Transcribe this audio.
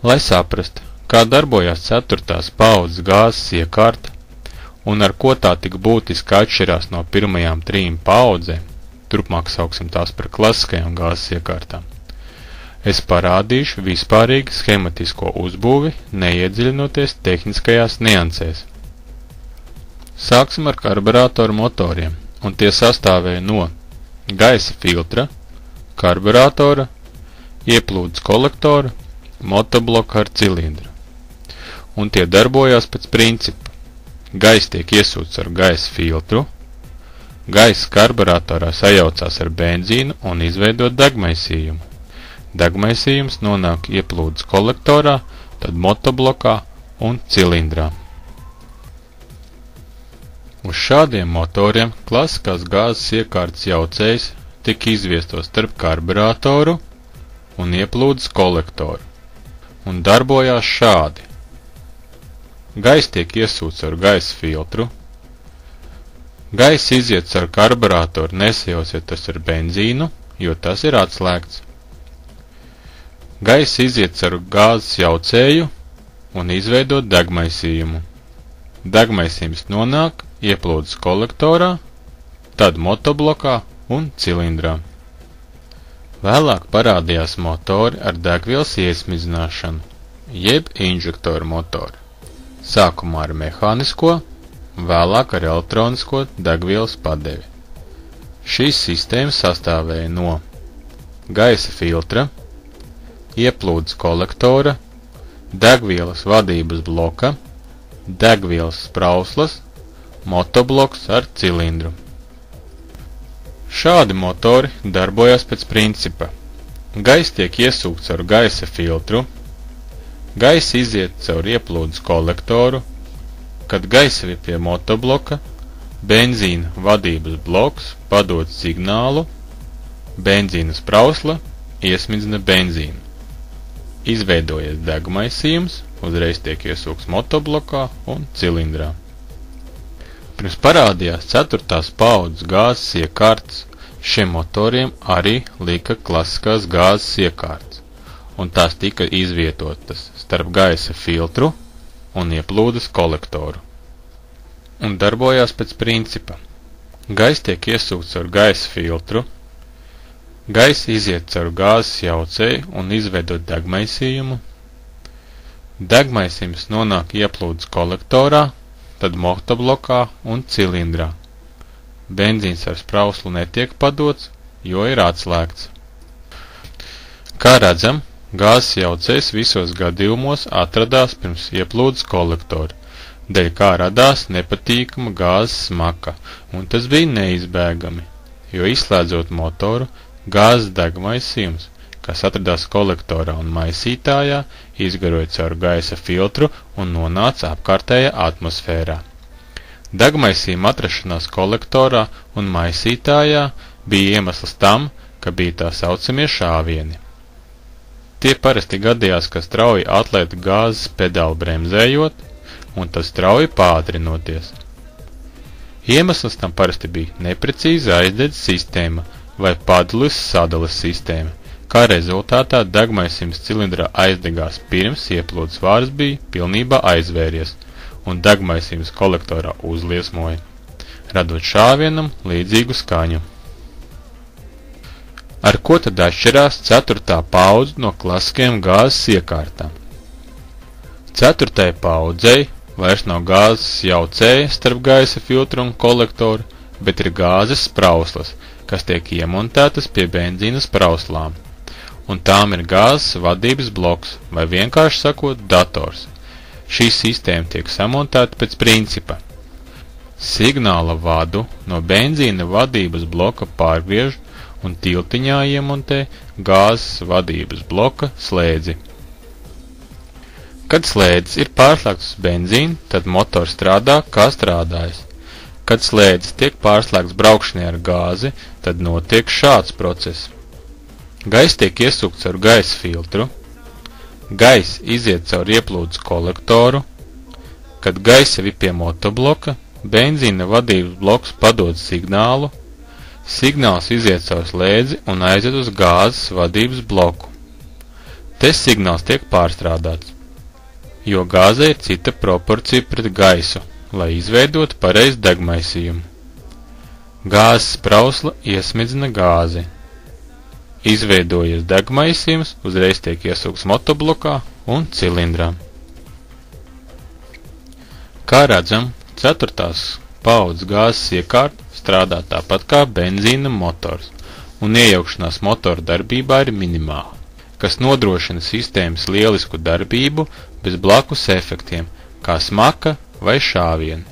Lai saprastu, kā darbojās 4. paaudzes gāzes iekārta un ar ko tā tik būtiski atšķirās no pirmajām 3 paaudzēm, turpmāk sauksim tās par klasiskajām gāzes iekārtām, es parādīšu vispārīgi schematisko uzbūvi, neiedziļinoties tehniskajās niansēs. Sāksim ar karburātoru motoriem, un tie sastāvēja no gaisa filtra, karburātora, ieplūdes kolektora, motobloka ar cilindru. Un tie darbojās pēc principa. Gaiss tiek iesūts ar gaisa filtru, gaiss karburātorā sajaucās ar benzīnu un izveidot degmaisījumu. Degmaisījums nonāk ieplūdes kolektorā, tad motoblokā un cilindrā. Uz šādiem motoriem klasiskās gāzes iekārtas jaucējs tika izviestos starp karburātoru un ieplūdes kolektoru un darbojās šādi. Gaiss tiek iesūts ar gaisa filtru, gaiss iziet ar karburātoru nesajausiet tas ar benzīnu, jo tas ir atslēgts. Gaiss iziet ar gāzes jaucēju un izveidot degmaisījumu. Degmaisījums nonāk ieplūdes kolektorā, tad motoblokā un cilindrā. Vēlāk parādījās motori ar degvielas iesmidzināšanu, jeb inžektoru motori. Sākumā ar mehānisko, vēlāk ar elektronisko degvielas padevi. Šīs sistēmas sastāvēja no gaisa filtra, ieplūdes kolektora, degvielas vadības bloka, degvielas sprauslas, motobloks ar cilindru. Šādi motori darbojas pēc principa. Gaiss tiek iesūkts ar gaisa filtru, gaiss iziet caur ieplūdes kolektoru, kad gaiss ir pie motobloka, benzīna vadības bloks padod signālu, benzīna sprausla iesmidzina benzīnu. Izveidojies degmaisījums, uzreiz tiek iesūkts motoblokā un cilindrā. Pirms parādījās 4. paaudzes gāzes iekārtas, šiem motoriem arī lika klasiskās gāzes iekārtas, un tās tika izvietotas starp gaisa filtru un ieplūdes kolektoru. Un darbojās pēc principa. Gaiss tiek iesūkts ar gaisa filtru, gaiss iziet caur gāzes jaucēju un izveidot degmaisījumu, degmaisījums nonāk ieplūdes kolektorā, tad motoblokā un cilindrā. Benzīns ar sprauslu netiek padots, jo ir atslēgts. Kā redzam, gāzes jaucējs visos gadījumos atradās pirms ieplūdes kolektora, dēļ kā radās nepatīkama gāzes smaka, un tas bija neizbēgami, jo izslēdzot motoru, gāzes degmaisījums, kas atradās kolektorā un maisītājā, izgaroja caur gaisa filtru un nonāca apkārtējā atmosfērā. Degmaisījuma atrašanās kolektorā un maisītājā bija iemesls tam, ka bija tā saucamie šāvieni. Tie parasti gadījās, ka strauji atliet gāzes pedāli bremzējot, un tad strauji pātrinoties. Iemesls tam parasti bija neprecīza aizdedzes sistēma vai padales sadales sistēma, kā rezultātā degmaisījums cilindrā aizdegās pirms ieplūdes vārs bija pilnībā aizvēries, un degmaisījums kolektorā uzliesmoja, radot šāvienam līdzīgu skaņu. Ar ko tad atšķirās 4. paudze no klasiskajām gāzes iekārtām? 4. paudzei vairs nav gāzes jaucēja starp gaisa filtru un kolektoru, bet ir gāzes sprauslas, kas tiek iemontētas pie benzīna sprauslām, un tām ir gāzes vadības bloks, vai vienkārši sakot, dators. Šī sistēma tiek samontēta pēc principa. Signāla vadu no benzīna vadības bloka pārgriež un tiltiņā iemontē gāzes vadības bloka slēdzi. Kad slēdzis ir pārslēgts uz benzīnu, tad motors strādā kā strādājis. Kad slēdzis tiek pārslēgts braukšanai ar gāzi, tad notiek šāds process. Gaiss tiek iesūkts ar gaisa filtru, gaiss iziet caur ieplūdes kolektoru, kad gaiss ir pie motobloka, benzīna vadības bloks padod signālu, signāls iziet caur slēdzi un aiziet uz gāzes vadības bloku. Te signāls tiek pārstrādāts, jo gāzei ir cita proporcija pret gaisu, lai izveidotu pareizu degmaisījumu. Gāzes sprausla iesmidzina gāzi. Izveidojies degmaisījums, uzreiz tiek iesūkts motoblokā un cilindrā. Kā redzam, 4. paaudzes gāzes iekārta strādā tāpat kā benzīna motors, un iejaukšanās motora darbībā ir minimāla, kas nodrošina sistēmas lielisku darbību bez blakus efektiem, kā smaka vai šāvieni.